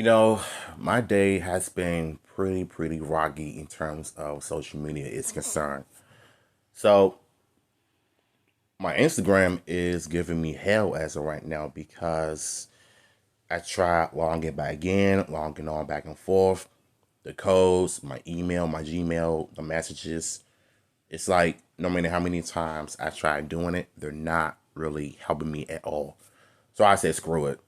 You know, my day has been pretty rocky in terms of social media is concerned. So my Instagram is giving me hell as of right now because I tried logging back in, logging on back and forth, the codes, my email, my Gmail, the messages. It's like no matter how many times I tried doing it, they're not really helping me at all. So I said screw it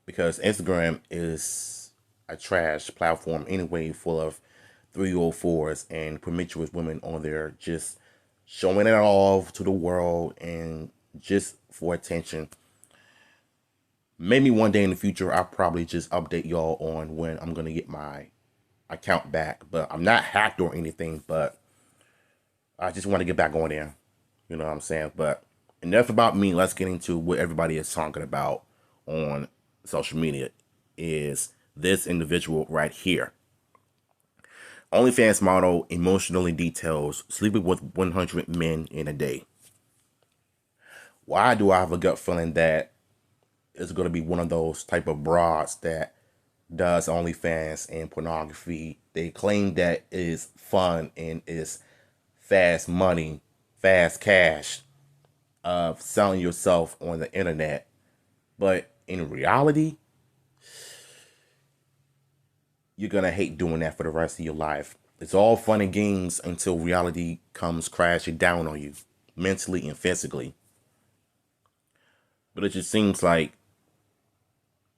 because Instagram is a trash platform anyway, full of 304s and promiscuous women on there just showing it off to the world and just for attention. Maybe one day in the future, I'll probably just update y'all on when I'm going to get my account back. But I'm not hacked or anything, but I just want to get back on there. You know what I'm saying? But enough about me. Let's get into what everybody is talking about on social media is this individual right here. OnlyFans model emotionally details sleeping with 100 men in a day. Why do I have a gut feeling that it's going to be one of those type of broads that does OnlyFans and pornography? They claim that it is fun and is fast money, fast cash of selling yourself on the internet. But in reality, you're going to hate doing that for the rest of your life. It's all fun and games until reality comes crashing down on you, mentally and physically. But it just seems like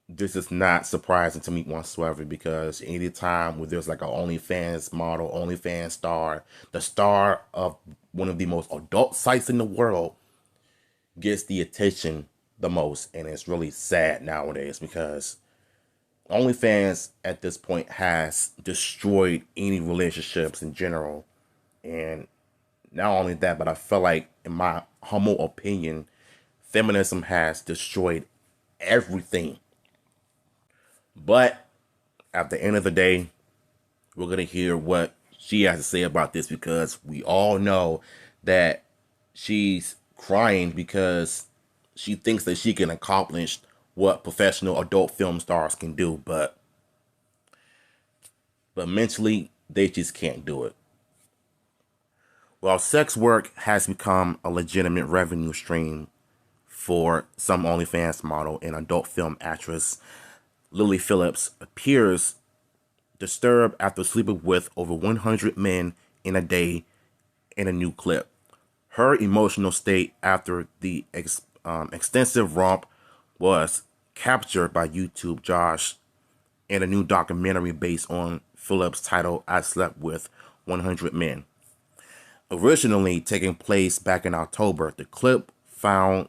this is not surprising to me whatsoever because anytime where there's like a OnlyFans model, OnlyFans star, the star of one of the most adult sites in the world gets the attention the most. And it's really sad nowadays because OnlyFans at this point has destroyed any relationships in general. And not only that, but I feel like, in my humble opinion, feminism has destroyed everything. But at the end of the day, we're going to hear what she has to say about this because we all know that she's crying because she thinks that she can accomplish what professional adult film stars can do, but mentally they just can't do it. While sex work has become a legitimate revenue stream for some OnlyFans model and adult film actress, Lily Phillips appears disturbed after sleeping with over 100 men in a day in a new clip. Her emotional state after the extensive romp was captured by YouTube Josh in a new documentary based on Phillips titled I Slept With 100 Men. Originally taking place back in October, the clip finds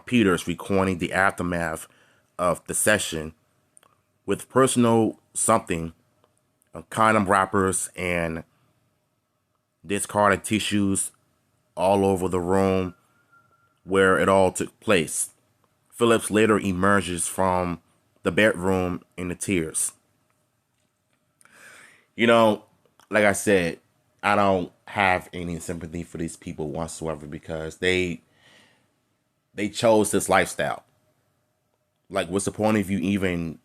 Peters recording the aftermath of the session with personal something, condom wrappers and discarded tissues all over the room where it all took place. Phillips later emerges from the bedroom in the tears. You know, like I said, I don't have any sympathy for these people whatsoever because they chose this lifestyle. Like, what's the point of you even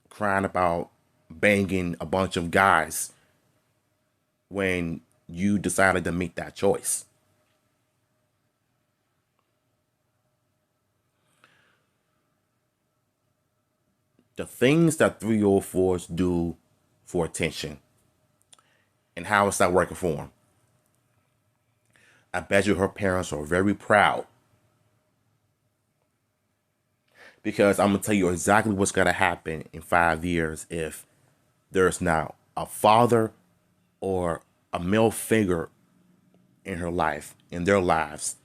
crying about banging a bunch of guys when you decided to make that choice? The things that 304s do for attention and how it's not working for them. I bet you her parents are very proud because I'm going to tell you exactly what's going to happen in 5 years if there's now a father or a male figure in her life, in their lives.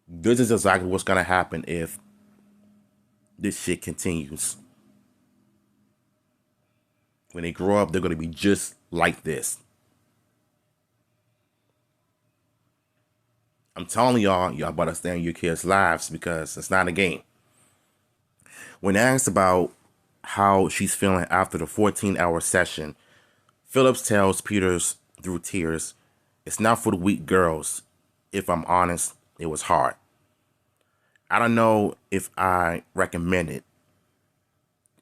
This is exactly what's going to happen if this shit continues. When they grow up, they're going to be just like this. I'm telling y'all better stay in your kids' lives because it's not a game. When asked about how she's feeling after the 14-hour session, Phillips tells Peters through tears, "It's not for the weak girls. If I'm honest, it was hard. I don't know if I recommend it.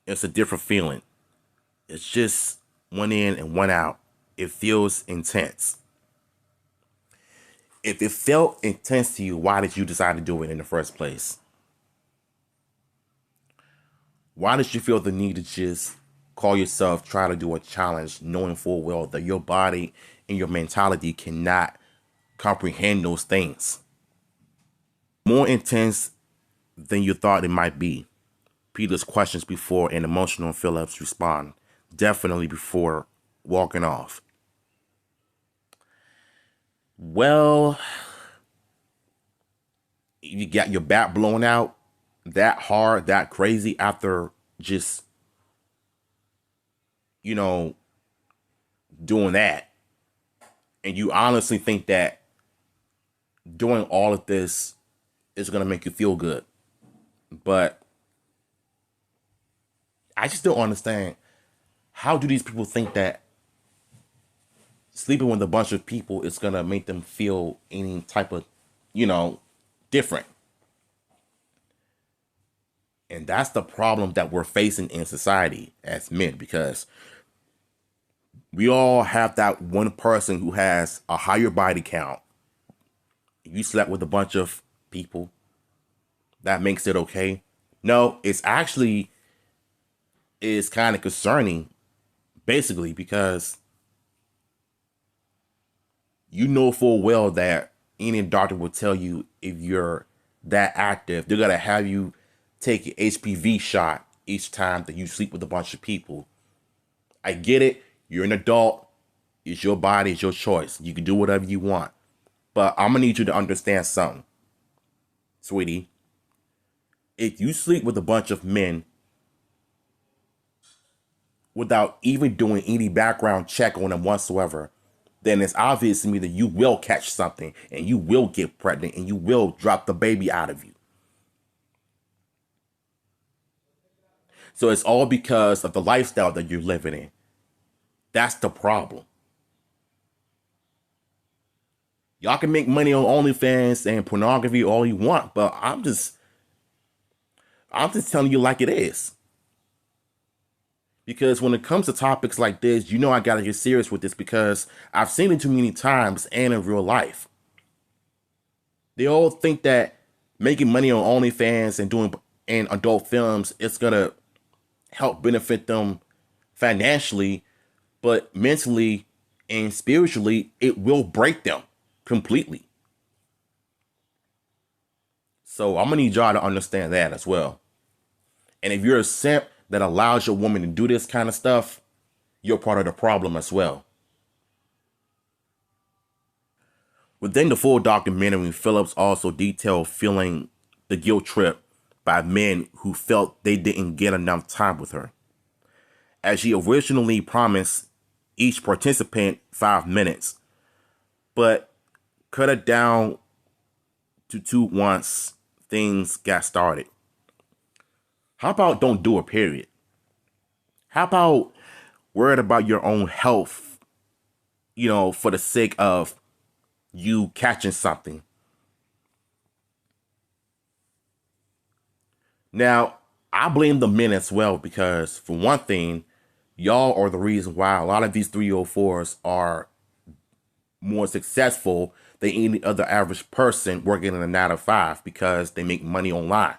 It's a different feeling. It's just one in and one out. It feels intense. If it felt intense to you, why did you decide to do it in the first place? Why did you feel the need to just call yourself, try to do a challenge, knowing full well that your body and your mentality cannot comprehend those things? More intense than you thought it might be. Peter's questions before an emotional Phillips respond, definitely before walking off. Well, you got your back blown out that hard, that crazy after just, you know, doing that. And you honestly think that doing all of this is going to make you feel good. But I just don't understand, how do these people think that sleeping with a bunch of people is going to make them feel any type of, different? And that's the problem that we're facing in society as men, because we all have that one person who has a higher body count. You slept with a bunch of people, that makes it okay. No, it's actually is kind of concerning, basically, because you know full well that any doctor will tell you, if you're that active, they're gonna have you take an HPV shot each time that you sleep with a bunch of people. I get it. You're an adult. It's your body. It's your choice. You can do whatever you want. But I'm going to need you to understand something, sweetie. If you sleep with a bunch of men without even doing any background check on them whatsoever, then it's obvious to me that you will catch something and you will get pregnant and you will drop the baby out of you. So it's all because of the lifestyle that you're living in. That's the problem. Y'all can make money on OnlyFans and pornography all you want, but I'm just telling you like it is. Because when it comes to topics like this, I gotta get serious with this, because I've seen it too many times and in real life. They all think that making money on OnlyFans and doing and adult films is gonna help benefit them financially, but mentally and spiritually, it will break them completely. So I'm gonna need y'all to understand that as well. And if you're a simp that allows your woman to do this kind of stuff, you're part of the problem as well. Within the full documentary, Phillips also detailed feeling the guilt trip by men who felt they didn't get enough time with her. As she originally promised each participant 5 minutes, but cut it down to 2 once things got started. How about don't do it, period? How about worried about your own health, for the sake of you catching something? Now, I blame the men as well, because for one thing, y'all are the reason why a lot of these 304s are more successful than any other average person working in a 9 to 5, because they make money online.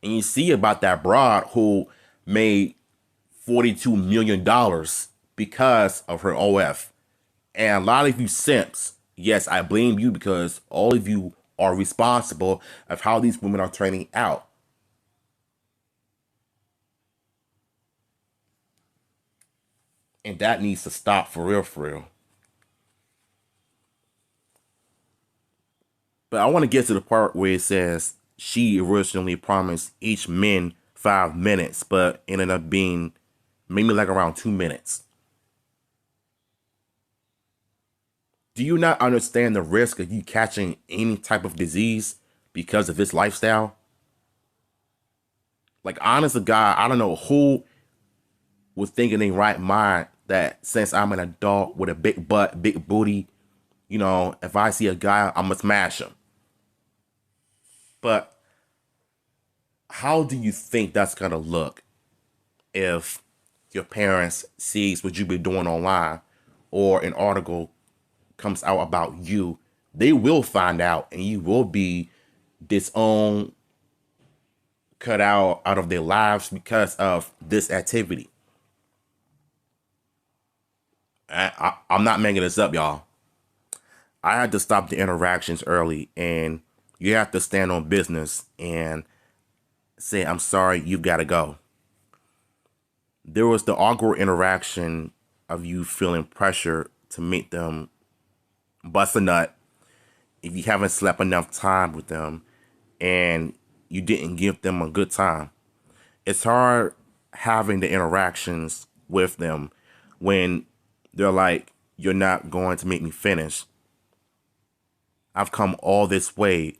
And you see about that broad who made $42 million because of her OF. And a lot of you simps, yes, I blame you, because all of you are responsible of how these women are turning out. And that needs to stop, for real, for real. But I want to get to the part where it says she originally promised each man 5 minutes, but ended up being maybe like around 2 minutes. Do you not understand the risk of you catching any type of disease because of this lifestyle? Like, honest to God, I don't know who was thinking in their right mind that since I'm an adult with a big butt, big booty, if I see a guy, I'm going to smash him. But how do you think that's gonna look if your parents sees what you've been doing online, or an article comes out about you? They will find out, and you will be disowned, cut out of their lives because of this activity. I'm not making this up, y'all. I had to stop the interactions early, and you have to stand on business and say, I'm sorry, you've got to go. There was the awkward interaction of you feeling pressure to make them bust a nut if you haven't slept enough time with them and you didn't give them a good time. It's hard having the interactions with them when they're like, you're not going to make me finish. I've come all this way,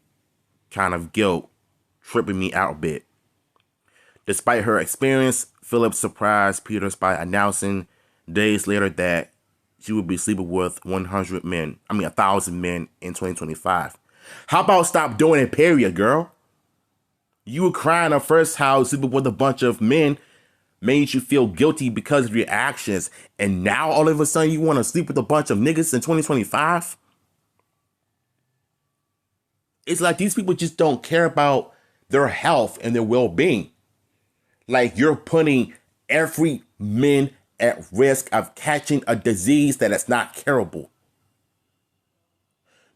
kind of guilt tripping me out a bit. Despite her experience, Phillips surprised Peters by announcing days later that she would be sleeping with 1,000 men in 2025. How about stop doing it, period, girl? You were crying at first how sleeping with a bunch of men made you feel guilty because of your actions, and now all of a sudden you want to sleep with a bunch of niggas in 2025? It's like these people just don't care about their health and their well-being. Like, you're putting every man at risk of catching a disease that is not curable.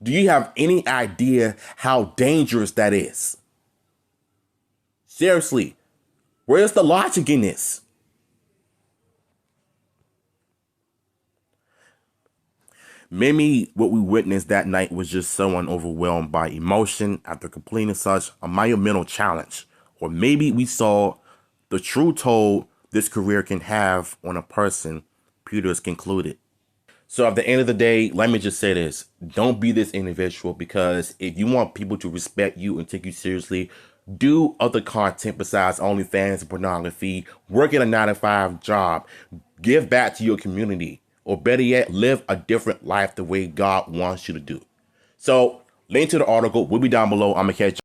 Do you have any idea how dangerous that is? Seriously, where's the logic in this? Maybe what we witnessed that night was just someone overwhelmed by emotion after completing such a monumental challenge. Or maybe we saw the true toll this career can have on a person, Peters concluded. So at the end of the day, let me just say this. Don't be this individual, because if you want people to respect you and take you seriously, do other content besides OnlyFans and pornography. Work at a 9-to-5 job. Give back to your community. Or better yet, live a different life the way God wants you to do. So, link to the article will be down below. I'm going to catch you.